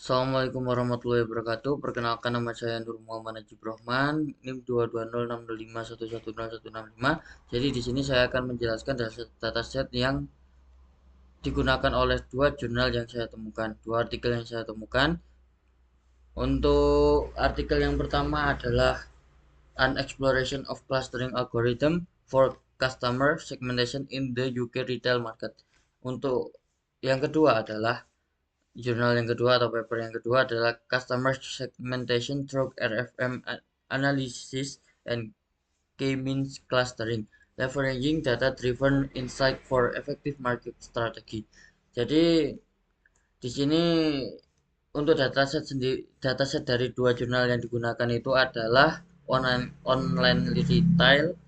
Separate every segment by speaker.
Speaker 1: Assalamualaikum warahmatullahi wabarakatuh. Perkenalkan, nama saya Nur Muhammad Najib Rohman, NIM 22060511165. Jadi di sini saya akan menjelaskan dataset yang digunakan oleh dua jurnal yang saya temukan, dua artikel yang saya temukan. Untuk artikel yang pertama adalah An Exploration of Clustering Algorithm for Customer Segmentation in the UK Retail Market. Untuk yang kedua adalah jurnal yang kedua atau paper yang kedua adalah Customer Segmentation through RFM Analysis and K-means Clustering, Leveraging Data-Driven Insight for Effective Market Strategy. Jadi di sini untuk dataset dari dua jurnal yang digunakan itu adalah online retail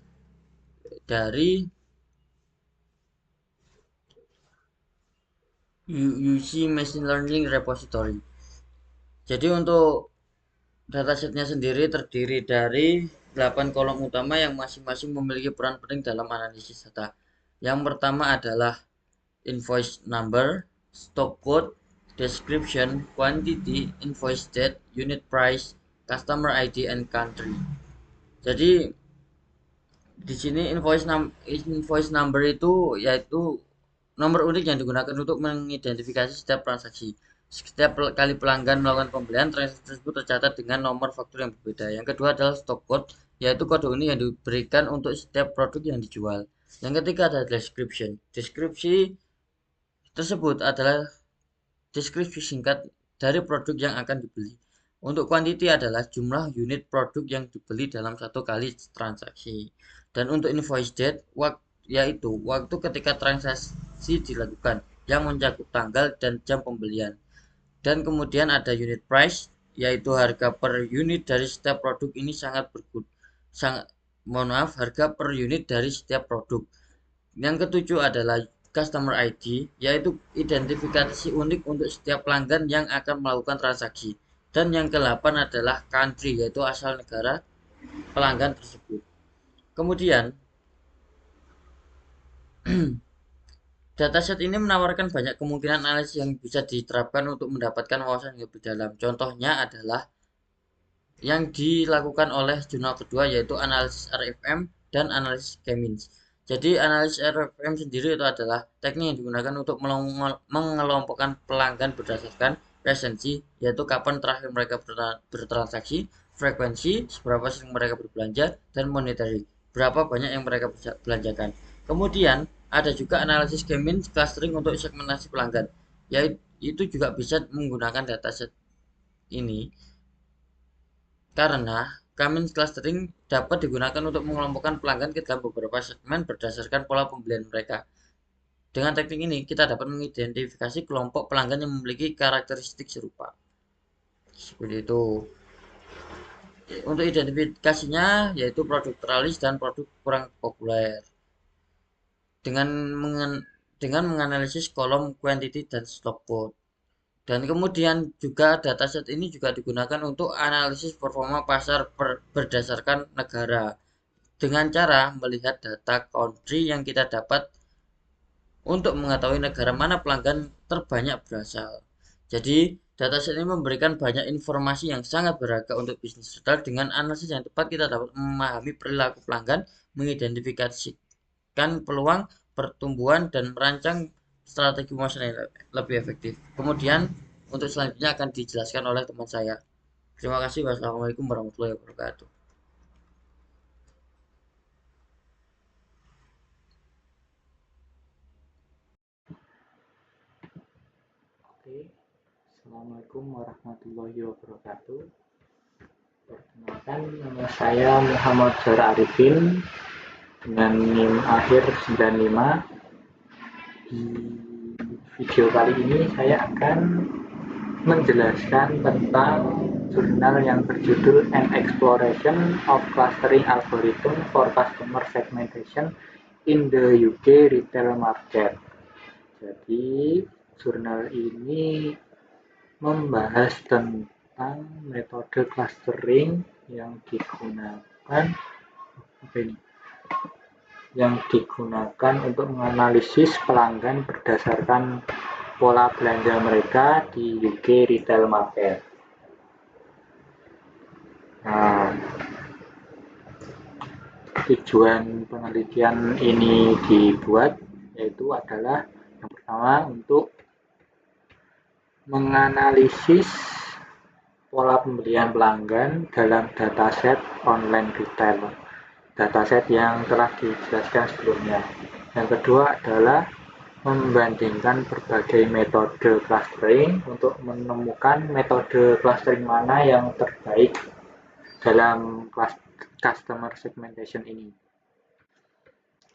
Speaker 1: dari UC Machine Learning Repository. Jadi untuk datasetnya sendiri terdiri dari 8 kolom utama yang masing-masing memiliki peran penting dalam analisis data. Yang pertama adalah invoice number, stock code, description, quantity, invoice date, unit price, customer ID, and country. Jadi di sini invoice number itu yaitu nomor unik yang digunakan untuk mengidentifikasi setiap transaksi. Setiap kali pelanggan melakukan pembelian, transaksi tersebut tercatat dengan nomor faktur yang berbeda. Yang kedua adalah stock code, yaitu kode unik yang diberikan untuk setiap produk yang dijual. Yang ketiga adalah description. Deskripsi tersebut adalah deskripsi singkat dari produk yang akan dibeli. Untuk quantity adalah jumlah unit produk yang dibeli dalam satu kali transaksi. Dan untuk invoice date, yaitu waktu ketika transaksi dilakukan yang mencakup tanggal dan jam pembelian. Dan kemudian ada unit price, yaitu harga per unit dari setiap produk. Ini harga per unit dari setiap produk. Yang ketujuh adalah Customer ID, yaitu identifikasi unik untuk setiap pelanggan yang akan melakukan transaksi. Dan yang ke-8 adalah country, yaitu asal negara pelanggan tersebut. Kemudian, dataset ini menawarkan banyak kemungkinan analisis yang bisa diterapkan untuk mendapatkan wawasan yang lebih dalam. Contohnya adalah yang dilakukan oleh jurnal kedua, yaitu analisis RFM dan analisis K-means. Jadi analisis RFM sendiri itu adalah teknik yang digunakan untuk mengelompokkan pelanggan berdasarkan resensi, yaitu kapan terakhir mereka bertransaksi, frekuensi, seberapa sering mereka berbelanja, dan monetary, berapa banyak yang mereka belanjakan. Kemudian ada juga analisis K-means clustering untuk segmentasi pelanggan, yaitu juga bisa menggunakan dataset ini karena K-means clustering dapat digunakan untuk mengelompokkan pelanggan ke dalam beberapa segmen berdasarkan pola pembelian mereka. Dengan teknik ini, kita dapat mengidentifikasi kelompok pelanggan yang memiliki karakteristik serupa. Seperti itu. Untuk identifikasinya, yaitu produk teralis dan produk kurang populer. Dengan menganalisis kolom quantity dan stock code. Dan kemudian juga dataset ini juga digunakan untuk analisis performa pasar berdasarkan negara. Dengan cara melihat data country yang kita dapat untuk mengetahui negara mana pelanggan terbanyak berasal. Jadi, dataset ini memberikan banyak informasi yang sangat berharga untuk bisnis retail. Dengan analisis yang tepat, kita dapat memahami perilaku pelanggan, mengidentifikasikan peluang pertumbuhan, dan merancang strategi promosi yang lebih efektif. Kemudian, untuk selanjutnya akan dijelaskan oleh teman saya. Terima kasih. Wassalamualaikum warahmatullahi wabarakatuh.
Speaker 2: Oke, Assalamualaikum warahmatullahi wabarakatuh. Perkenalkan, nama saya Muhammad Zahra Arifin dengan NIM akhir 95. Di video kali ini saya akan menjelaskan tentang jurnal yang berjudul An Exploration of Clustering Algorithm for Customer Segmentation in the UK Retail Market. Jadi, jurnal ini membahas tentang metode clustering yang digunakan untuk menganalisis pelanggan berdasarkan pola belanja mereka di UK retail market. Nah, tujuan penelitian ini dibuat yaitu adalah yang pertama untuk menganalisis pola pembelian pelanggan dalam dataset online retail, dataset yang telah dijelaskan sebelumnya. Yang kedua adalah membandingkan berbagai metode clustering untuk menemukan metode clustering mana yang terbaik dalam customer segmentation ini.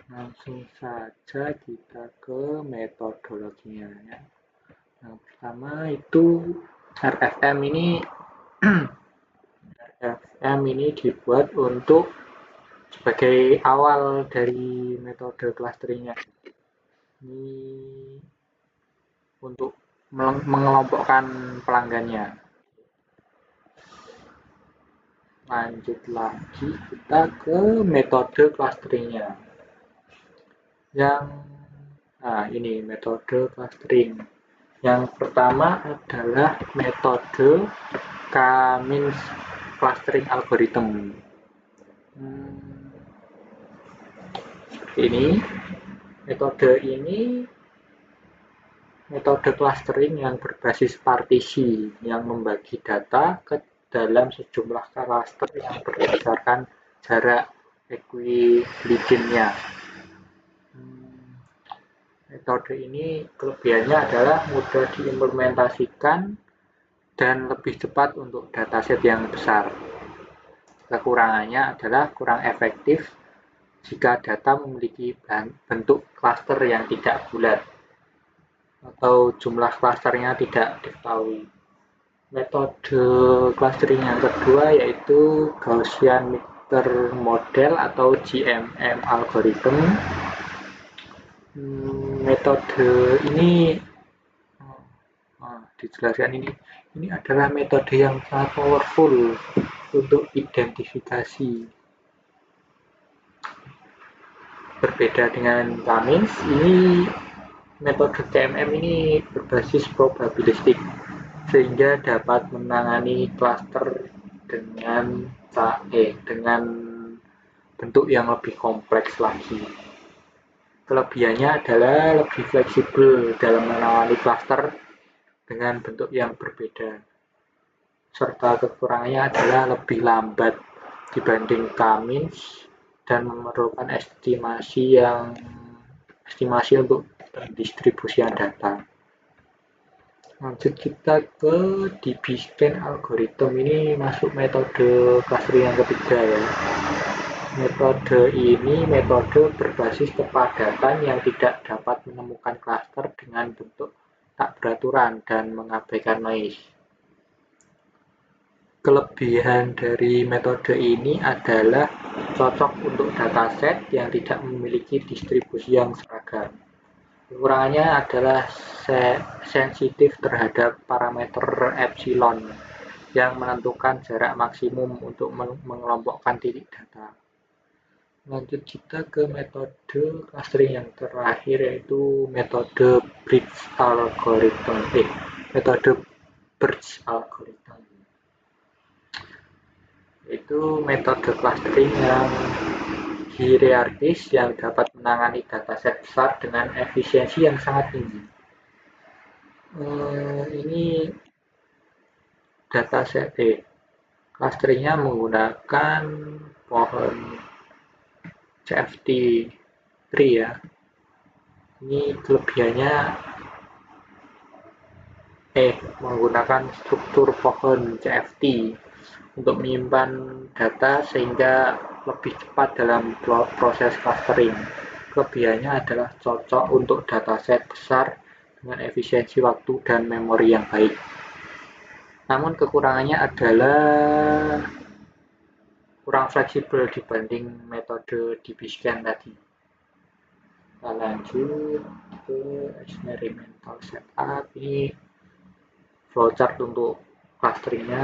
Speaker 2: Langsung saja kita ke metodologinya ya. Yang pertama itu RFM ini dibuat untuk sebagai awal dari metode clusteringnya. Ini untuk mengelompokkan pelanggannya. Lanjut lagi kita ke metode clusteringnya. Ini metode clustering. Yang pertama adalah metode K-means clustering algorithm. Ini metode clustering yang berbasis partisi yang membagi data ke dalam sejumlah klaster yang berdasarkan jarak equilibriumnya. Metode ini kelebihannya adalah mudah diimplementasikan dan lebih cepat untuk dataset yang besar. Kekurangannya adalah kurang efektif jika data memiliki bentuk klaster yang tidak bulat atau jumlah klasternya tidak diketahui. Metode clustering yang kedua yaitu Gaussian Mixture Model atau GMM algorithm. Metode ini dijelaskan ini adalah metode yang sangat powerful untuk identifikasi. Berbeda dengan K-means, ini metode GMM ini berbasis probabilistik sehingga dapat menangani klaster dengan bentuk yang lebih kompleks lagi. Kelebihannya adalah lebih fleksibel dalam menangani klaster dengan bentuk yang berbeda. Serta kekurangannya adalah lebih lambat dibanding K-means dan memerlukan estimasi untuk pendistribusian data. Lanjut kita ke DB-scan algorithm, ini masuk metode clustering yang ketiga ya. Metode ini berbasis kepadatan yang tidak dapat menemukan klaster dengan bentuk tak beraturan dan mengabaikan noise. Kelebihan dari metode ini adalah cocok untuk dataset yang tidak memiliki distribusi yang seragam. Kekurangannya adalah sensitif terhadap parameter epsilon yang menentukan jarak maksimum untuk mengelompokkan titik data. Lanjut kita ke metode clustering yang terakhir yaitu metode bridge algorithm. Itu metode clustering yang hierarkis yang dapat menangani dataset besar dengan efisiensi yang sangat tinggi. Ini dataset clusteringnya menggunakan pohon CFT3 ya. Ini kelebihannya menggunakan struktur pohon CFT untuk menyimpan data sehingga lebih cepat dalam proses clustering. Kelebihannya adalah cocok untuk dataset besar dengan efisiensi waktu dan memori yang baik. Namun kekurangannya adalah kurang fleksibel dibanding metode DB-scan tadi. Kita lanjut ke experimental setup. Ini flowchart untuk clusteringnya.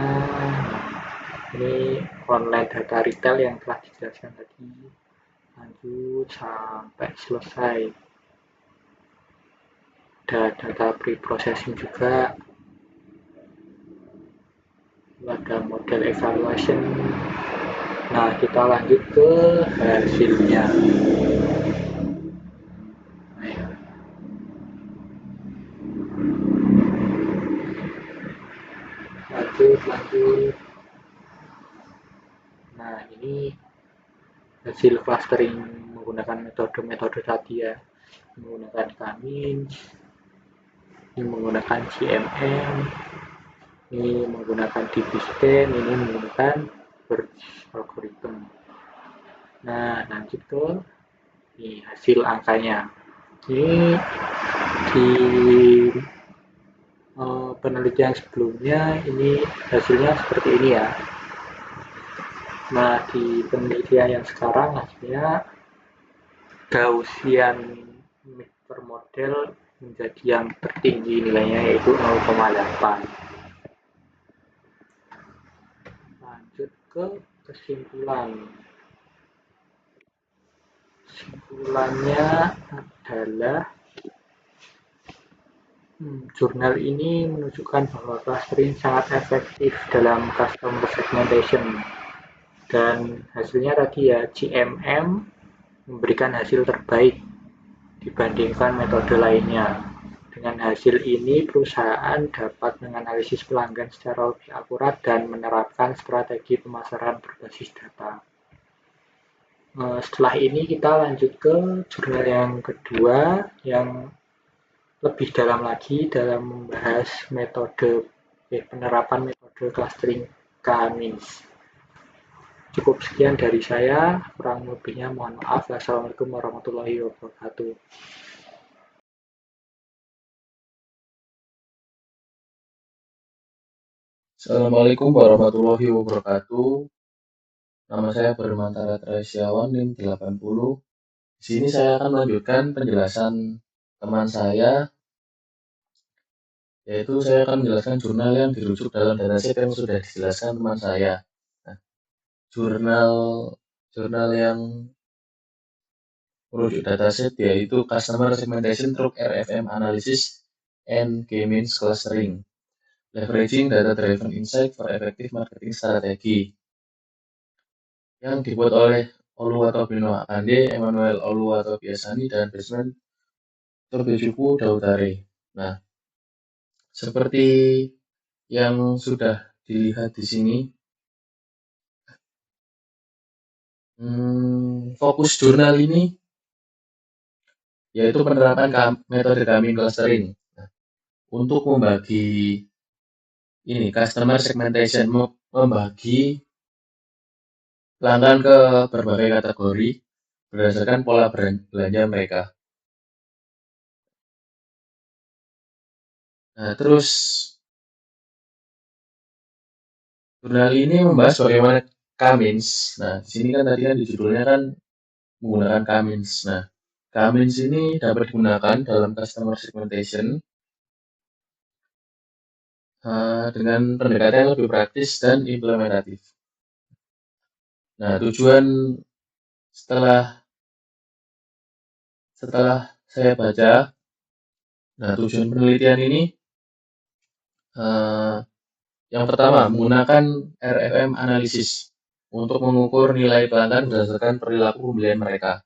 Speaker 2: Ini online data retail yang telah dijelaskan tadi. Lanjut sampai selesai. ada data pre-processing juga, ada model evaluation. Nah, kita lanjut ke hasilnya. Lanjut. Nah, ini hasil clustering menggunakan metode-metode tadi ya, menggunakan Cummins, ini menggunakan GMM, ini menggunakan DB-Scan, ini menggunakan Birch algorithm. Nah, lanjut ke ini hasil angkanya. Ini di penelitian sebelumnya ini hasilnya seperti ini ya. Nah, di penelitian yang sekarang hasilnya Gaussian mixture model menjadi yang tertinggi nilainya, yaitu 0,8. Lanjut ke kesimpulan. Kesimpulannya adalah jurnal ini menunjukkan bahwa clustering sangat efektif dalam customer segmentation, dan hasilnya tadi ya, GMM memberikan hasil terbaik dibandingkan metode lainnya. Dengan hasil ini, perusahaan dapat menganalisis pelanggan secara lebih akurat dan menerapkan strategi pemasaran berbasis data. Setelah ini kita lanjut ke jurnal yang kedua yang lebih dalam lagi dalam membahas penerapan metode clustering Cummins. Cukup sekian dari saya, kurang lebihnya mohon maaf. Wassalamualaikum warahmatullahi wabarakatuh.
Speaker 3: Assalamualaikum warahmatullahi wabarakatuh. Nama saya Bermantara Tresyawan, NIM 80. Di sini saya akan melanjutkan penjelasan teman saya, yaitu saya akan menjelaskan jurnal yang dirujuk dalam dataset yang sudah dijelaskan teman saya. Nah, jurnal yang merujuk dataset yaitu Customer Segmentation Through RFM Analysis and K-means Clustering, Leveraging Data-Driven Insight for Effective Marketing Strategy, yang dibuat oleh Oluwatobino Akande, Emmanuel Oluwatobiasani, dan Basement Tobechukwu Daudare. Nah, seperti yang sudah dilihat di sini, fokus jurnal ini yaitu penerapan metode Cummins clustering untuk membagi ini customer segmentation, membagi pelanggan ke berbagai kategori berdasarkan pola belanja mereka. Nah, terus jurnal ini membahas bagaimana Cummins. Nah, di sini kan tadi kan di judulnya kan menggunakan Cummins. Nah, Cummins ini dapat digunakan dalam customer segmentation dengan pendekatan yang lebih praktis dan implementatif. Nah, tujuan setelah saya baca, nah tujuan penelitian ini yang pertama menggunakan RFM analisis untuk mengukur nilai pelanggan berdasarkan perilaku pembelian mereka.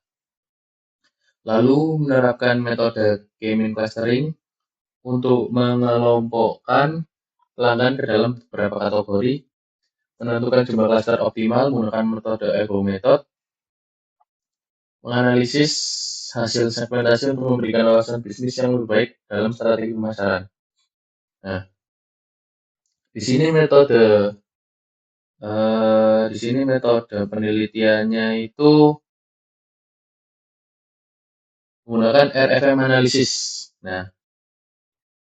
Speaker 3: Lalu menerapkan metode K-means clustering untuk mengelompokkan pelanggan ke dalam beberapa kategori, menentukan jumlah cluster optimal menggunakan metode EVO method, menganalisis hasil segmentasi untuk memberikan wawasan bisnis yang lebih baik dalam strategi pemasaran. Nah, di sini metode penelitiannya itu menggunakan RFM analisis. Nah,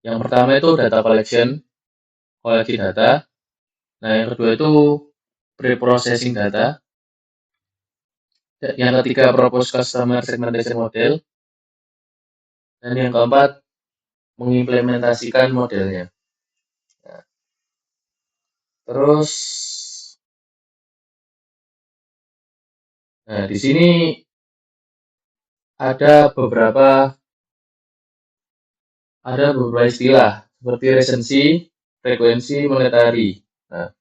Speaker 3: yang pertama itu data collection, koleksi data. Nah, yang kedua itu pre-processing data. Yang ketiga, propose customer segmentation model. Dan yang keempat, mengimplementasikan modelnya. Nah, terus, di sini ada beberapa ada beberapa istilah seperti resensi, frekuensi monetari. Nah,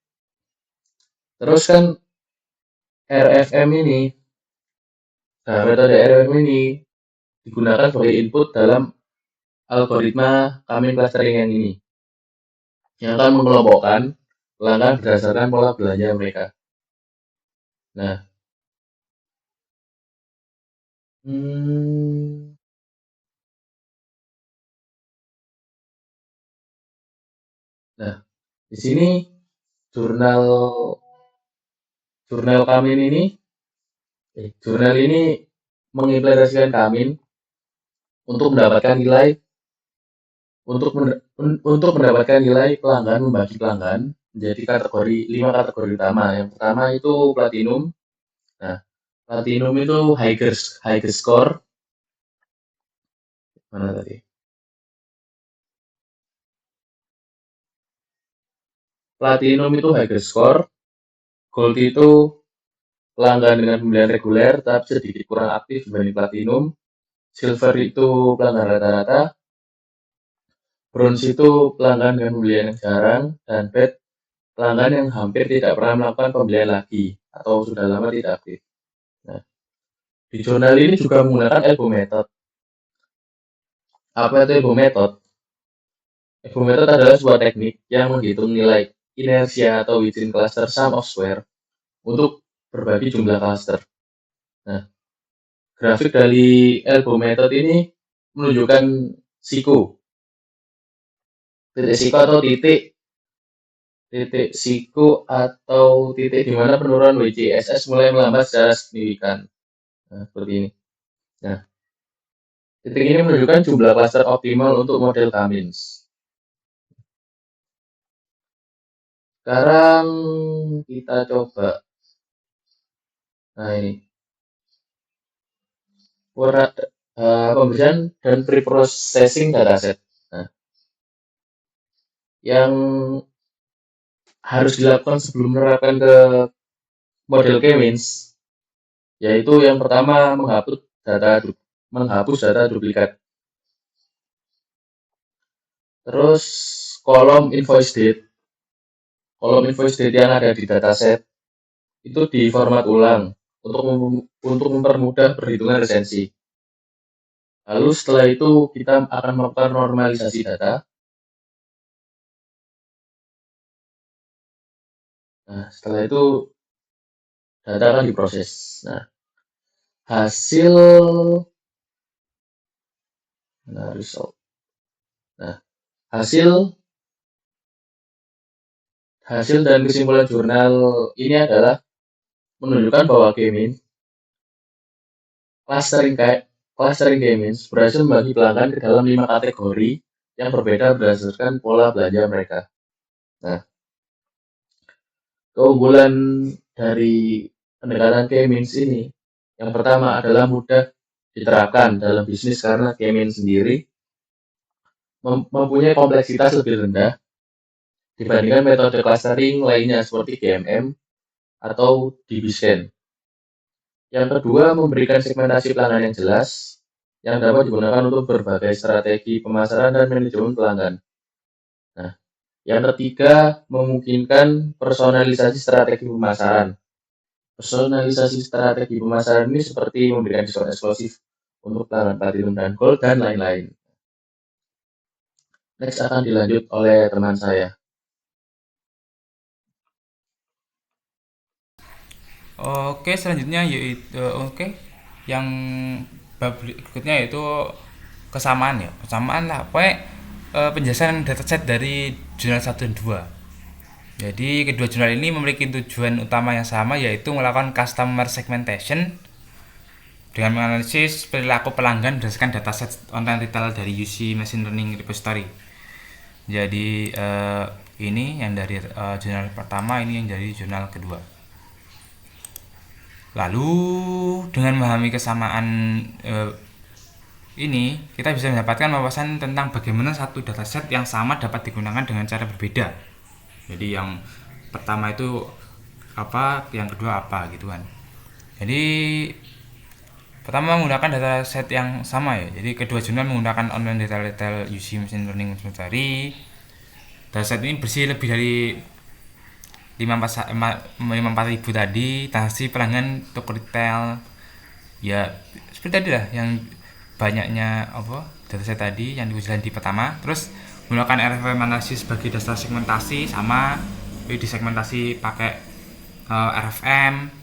Speaker 3: terus kan RFM ini, metode RFM ini digunakan sebagai input dalam algoritma Kamin clustering yang ini, yang akan mengelompokkan pelanggan berdasarkan pola belanja mereka. Nah, hmm, nah di sini jurnal jurnal Kamin ini, jurnal ini mengimplementasikan Kamin untuk mendapatkan nilai untuk mendapatkan nilai pelanggan membagi pelanggan menjadi kategori 5 kategori utama. Yang pertama itu platinum. Nah, platinum itu high score. Mana tadi? Platinum itu high score. Gold itu pelanggan dengan pembelian reguler tapi sedikit kurang aktif dibanding platinum. Silver itu pelanggan rata-rata. Bronze itu pelanggan dengan pembelian yang jarang. Dan red pelanggan yang hampir tidak pernah melakukan pembelian lagi atau sudah lama tidak aktif. Nah, di jurnal ini juga menggunakan elbow method. Apa itu elbow method? Elbow method adalah sebuah teknik yang menghitung nilai inersia atau within cluster sum of square untuk berbagi jumlah cluster. Nah, grafik dari elbow method ini menunjukkan siku. Titik siku atau titik siku atau titik di mana penurunan WCSS mulai melambat secara signifikan. Nah, seperti ini. Nah, titik ini menunjukkan jumlah cluster optimal untuk model Kamins. Sekarang kita coba. Nah, ini. Pemberian dan preprocessing dataset. Nah, yang harus dilakukan sebelum menerapkan ke model K-means, yaitu yang pertama menghapus data duplikat. Terus kolom invoice date yang ada di dataset itu diformat ulang untuk mempermudah perhitungan resensi. Lalu setelah itu kita akan melakukan normalisasi data. Nah, setelah itu data akan diproses. Nah, result. Nah, hasil dan kesimpulan jurnal ini adalah menunjukkan bahwa clustering K-means berhasil membagi pelanggan ke dalam 5 kategori yang berbeda berdasarkan pola belanja mereka. Nah, keunggulan dari pendekatan K-means ini yang pertama adalah mudah diterapkan dalam bisnis karena K-means sendiri mempunyai kompleksitas lebih rendah dibandingkan metode clustering lainnya seperti GMM atau DB-Scan. Yang kedua, memberikan segmentasi pelanggan yang jelas yang dapat digunakan untuk berbagai strategi pemasaran dan manajemen pelanggan. Nah, yang ketiga, memungkinkan personalisasi strategi pemasaran. Personalisasi strategi pemasaran ini seperti memberikan diskon eksklusif untuk pelanggan platinum dan gold dan lain-lain. Next akan dilanjut oleh teman saya.
Speaker 4: Oke, selanjutnya yaitu yang bab berikutnya yaitu kesamaan ya. Kesamaan lah. Pokoknya penjelasan dataset dari jurnal 1 dan 2. Jadi kedua jurnal ini memiliki tujuan utama yang sama yaitu melakukan customer segmentation dengan menganalisis perilaku pelanggan berdasarkan dataset online retail dari UC Machine Learning Repository. Jadi ini yang dari jurnal pertama, ini yang dari jurnal kedua. Lalu dengan memahami kesamaan ini, kita bisa mendapatkan wawasan tentang bagaimana satu dataset yang sama dapat digunakan dengan cara berbeda. Jadi yang pertama itu apa, yang kedua apa gitu kan. Jadi pertama menggunakan dataset yang sama ya. Jadi kedua jurnal menggunakan online detail UC machine learning mencari. Dataset ini bersih lebih dari 54 ribu tadi, transaksi pelanggan toko retail ya seperti tadi lah yang banyaknya dataset tadi yang diujikan di pertama. Terus menggunakan RFM analisis sebagai dasar segmentasi sama, jadi disegmentasi pakai RFM.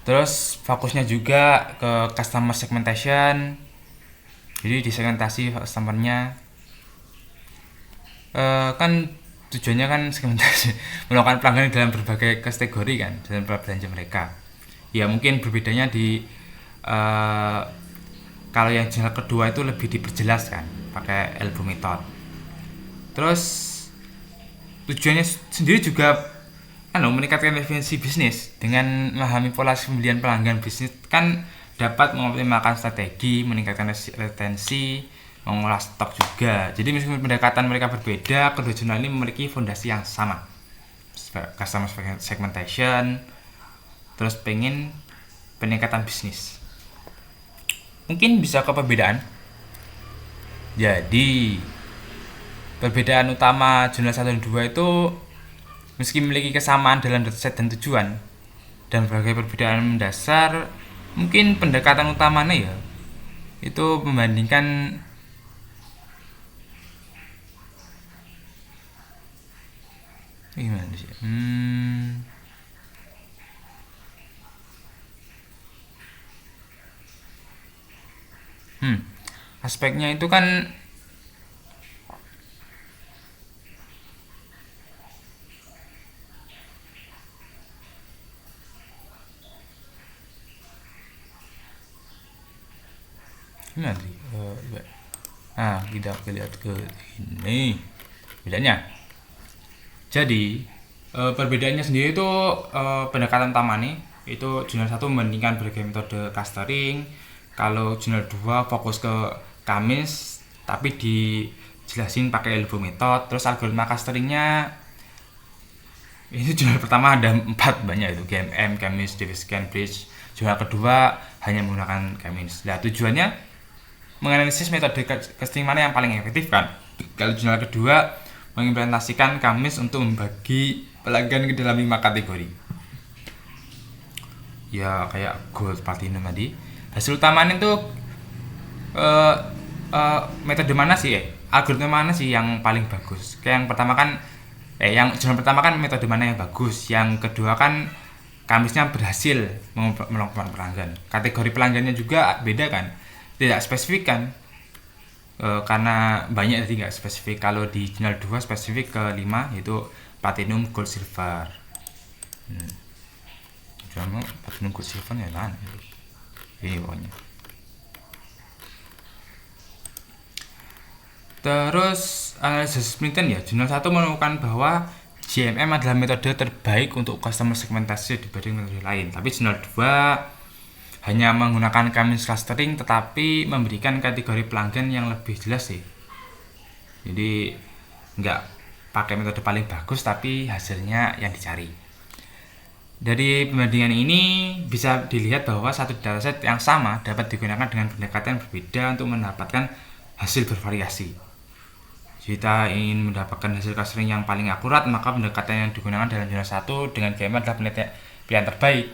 Speaker 4: Terus fokusnya juga ke customer segmentation, jadi disegmentasi customernya. Kan tujuannya kan segmentasi melakukan pelanggan dalam berbagai kategori kan dalam pola belanja mereka. Ya mungkin berbedanya di kalau yang jurnal kedua itu lebih diperjelas kan pakai elbow method. Terus tujuannya sendiri juga meningkatkan efisiensi bisnis dengan memahami pola pembelian pelanggan. Bisnis kan dapat mengoptimalkan strategi, meningkatkan retensi, mengolah stok juga. Jadi meskipun pendekatan mereka berbeda, kedua jurnal ini memiliki fondasi yang sama, customer segmentation, terus pengen peningkatan bisnis. Mungkin bisa ke perbedaan. Jadi perbedaan utama jurnal 1 dan 2 itu meski memiliki kesamaan dalam dataset dan tujuan dan berbagai perbedaan mendasar, mungkin pendekatan utamanya ya itu membandingkan gimana sih? Aspeknya itu kan gimana sih? Nah, kita lihat ke ini bedanya. Jadi perbedaannya sendiri itu pendekatan utama nih itu jurnal 1 membandingkan berbagai metode clustering. Kalau jurnal 2 fokus ke Kamis tapi dijelasin pakai elbow method. Terus algoritma clusteringnya itu jurnal pertama ada 4 banyak itu GMM, Kamis, Davis, Cambridge. Jurnal kedua hanya menggunakan Kamis. Nah tujuannya menganalisis metode clustering mana yang paling efektif kan. Kalau jurnal kedua mengimplementasikan Kamis untuk membagi pelanggan ke dalam 5 kategori. Ya kayak gold, platinum tadi. Hasil utamanya itu metode mana sih algoritma mana sih yang paling bagus? Kayak yang pertama kan yang jurnal pertama kan metode mana yang bagus. Yang kedua kan Kamisnya berhasil melengkapi pelanggan. Kategori pelanggannya juga beda kan, tidak spesifik kan. Karena banyak tadi nggak spesifik. Kalau di jurnal 2 spesifik ke 5 yaitu platinum, gold, silver. Jurnal platinum, gold, silver ya kan. Ini pokoknya. Terus analisis penelitian ya, jurnal 1 menemukan bahwa GMM adalah metode terbaik untuk customer segmentasi dibanding metode lain. Tapi jurnal 2 hanya menggunakan Kamis clustering tetapi memberikan kategori pelanggan yang lebih jelas sih. Jadi nggak pakai metode paling bagus tapi hasilnya yang dicari. Dari perbandingan ini bisa dilihat bahwa satu dataset yang sama dapat digunakan dengan pendekatan yang berbeda untuk mendapatkan hasil bervariasi. Jika ingin mendapatkan hasil clustering yang paling akurat, maka pendekatan yang digunakan dalam jurnal 1 dengan GMM adalah pilihan terbaik.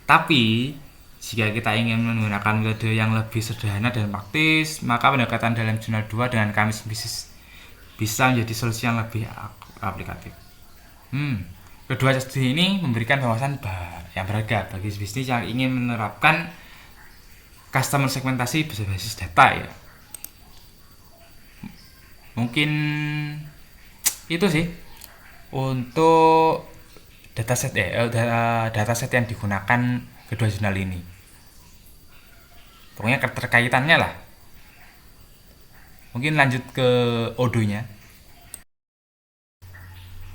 Speaker 4: Tapi jika kita ingin menggunakan metode yang lebih sederhana dan praktis, maka pendekatan dalam jurnal 2 dengan Kamis bisa menjadi solusi yang lebih aplikatif. Kedua studi ini memberikan wawasan yang berharga bagi bisnis yang ingin menerapkan customer segmentasi berbasis data ya. Mungkin itu sih untuk dataset yang digunakan kedua jurnal ini. Pokoknya keterkaitannya lah. Mungkin lanjut ke Odo-nya.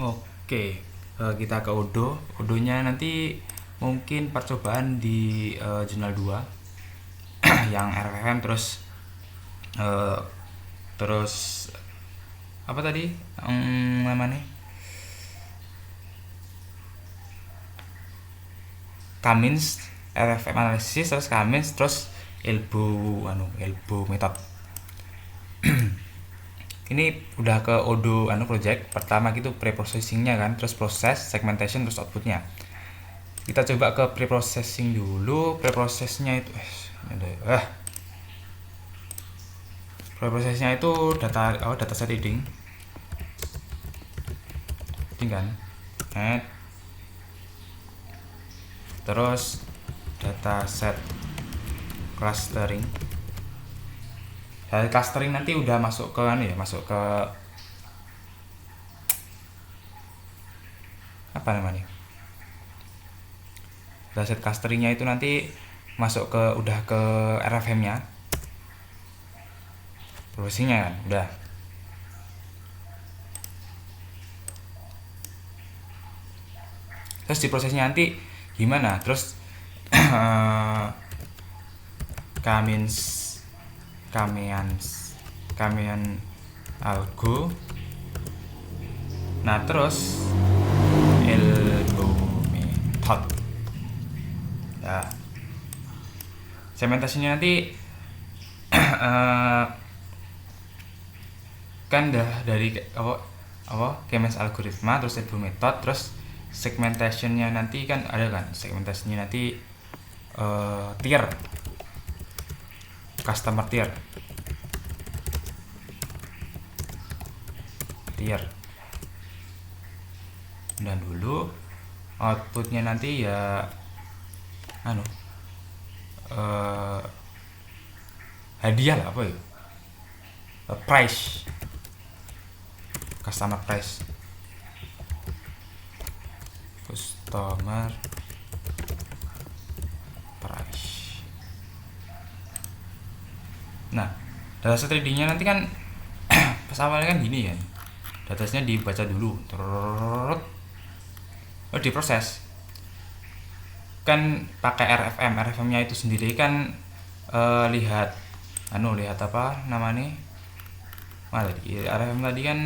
Speaker 4: Oke, kita ke Odo. Odo-nya nanti mungkin percobaan di jurnal 2 yang RFM terus apa tadi namanya Kamis RFM analisis, terus Cummins, terus elbow method. Ini udah ke Odoo project. Pertama gitu preprocessingnya kan, terus proses, segmentation, terus outputnya. Kita coba ke preprocessing dulu. Preprocessnya itu preprocessnya itu dataset reading kan, terus dataset clustering. Dari clustering nanti udah masuk ke masuk ke apa namanya, dataset clusteringnya itu nanti masuk ke udah ke RFM nya, prosesnya kan udah. Terus di prosesnya nanti gimana, terus Kamian algo. Nah terus elbow method. Ya, segmentasinya nanti kan dah dari Kamian algoritma, terus elbow method, terus segmentationnya nanti kan ada kan, segmentasinya nanti tier, customer tier. Dan dulu outputnya nanti ya hadiah lah, apa ya, price, customer price, customer price. Nah, dataset readingnya nanti kan pas awalnya kan gini ya, datasnya dibaca dulu, terus diproses kan pakai RFM-nya itu sendiri kan. Lihat apa namanya, tadi RFM tadi kan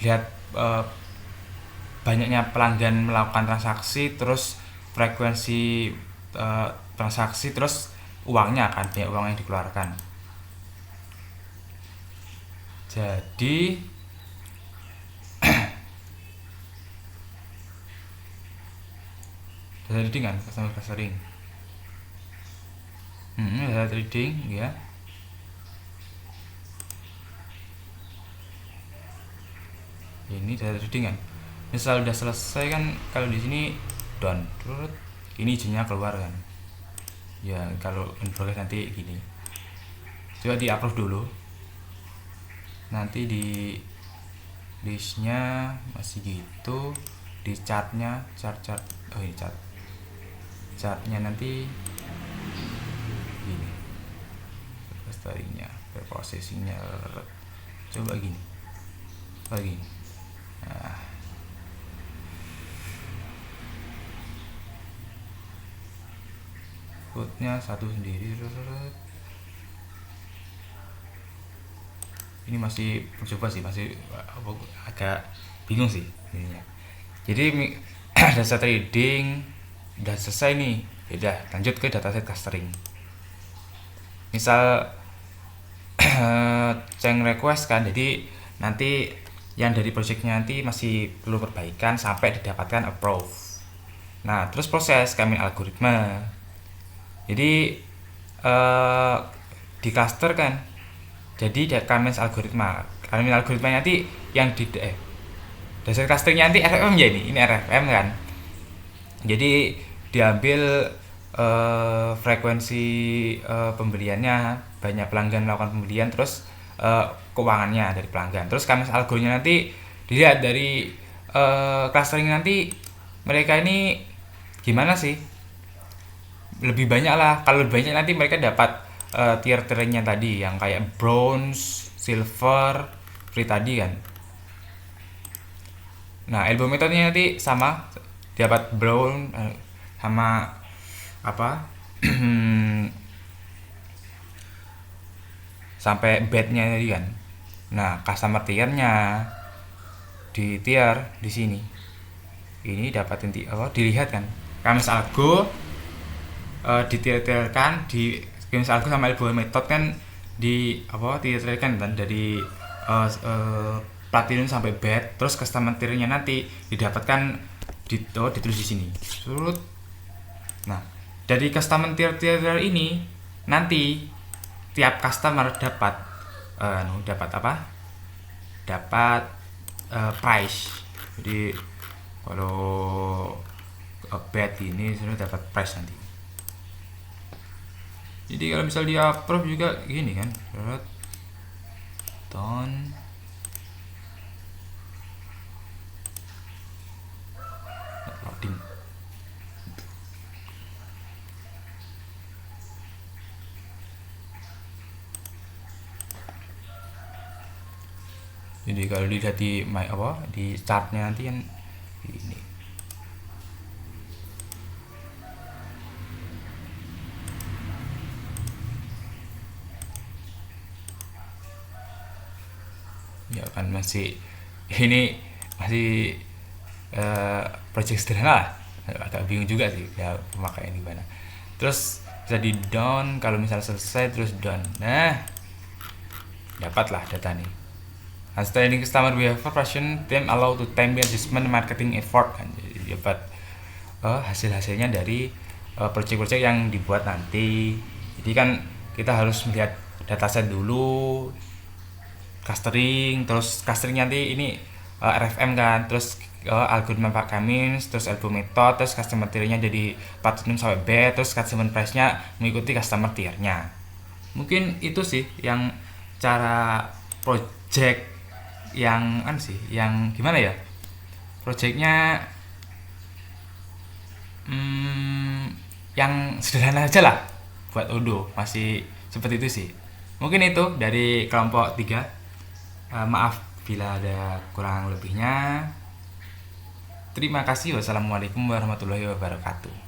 Speaker 4: lihat banyaknya pelanggan melakukan transaksi, terus frekuensi transaksi, terus uangnya kan, banyak uang yang dikeluarkan. Jadi data reading kan, customer clustering. Data reading ya. Ini data reading kan. Misal udah selesai kan, kalau di sini done, ini izinnya keluar kan. Ya kalau in progress nanti gini. Coba di approve dulu. Nanti di listnya masih gitu, di chartnya chartnya nanti gini, clusteringnya, preprocessingnya, coba gini lagi. Nah, code-nya satu sendiri. Ini masih mencoba sih, masih agak bingung sih ininya. Jadi dataset reading udah selesai nih, udah lanjut ke dataset clustering. Misal change request kan, jadi nanti yang dari projectnya nanti masih perlu perbaikan sampai didapatkan approve. Nah terus proses Kamian algoritma, jadi di cluster kan, jadi Kamian algoritma nanti yang di dasar clusternya nanti RFM ya, ini RFM kan. Jadi diambil frekuensi pembeliannya, banyak pelanggan melakukan pembelian, terus keuangannya dari pelanggan. Terus Kamian algoritma nanti dilihat dari clustering nanti mereka ini gimana sih, lebih banyak lah. Kalau lebih banyak nanti mereka dapat tier-tiernya tadi yang kayak bronze, silver, free tadi kan. Nah elbow methodnya nanti sama, dapat brown sama apa sampai bednya tadi kan. Nah customer tiernya di tier di sini ini dapatin dilihat kan, Kamian algo detailkan di games algo sama elbow method kan di apa detailkan kan dari platinum sampai bed, terus custom materialnya nanti didapatkan ditulis di sini. Nah, dari custom material ini nanti tiap customer dapat dapat apa? Dapat price. Jadi kalau bed ini sudah dapat price nanti. Jadi kalau misal dia approve juga gini kan, ton loading. Jadi kalau dilihat di di chartnya nanti kan ini. Ya kan masih ini masih project sederhana lah, agak bingung juga sih ya pemakaian gimana. Terus bisa di down kalau misal selesai terus down. Nah, dapatlah data nih. Understanding customer behavior version team allow to time adjustment marketing effort kan. Jadi dapat hasil-hasilnya dari project-project yang dibuat nanti. Jadi kan kita harus melihat dataset dulu, clustering, terus clustering nanti ini RFM kan, terus algoritma Pak Kamins, terus elbow method, terus customer tier-nya jadi platinum sampai B, terus customer price-nya mengikuti customer tier-nya. Mungkin itu sih yang cara project yang yang gimana ya? Projectnya yang sederhana aja lah buat Odoo, masih seperti itu sih. Mungkin itu dari kelompok 3. Maaf bila ada kurang lebihnya. Terima kasih. Wassalamualaikum warahmatullahi wabarakatuh.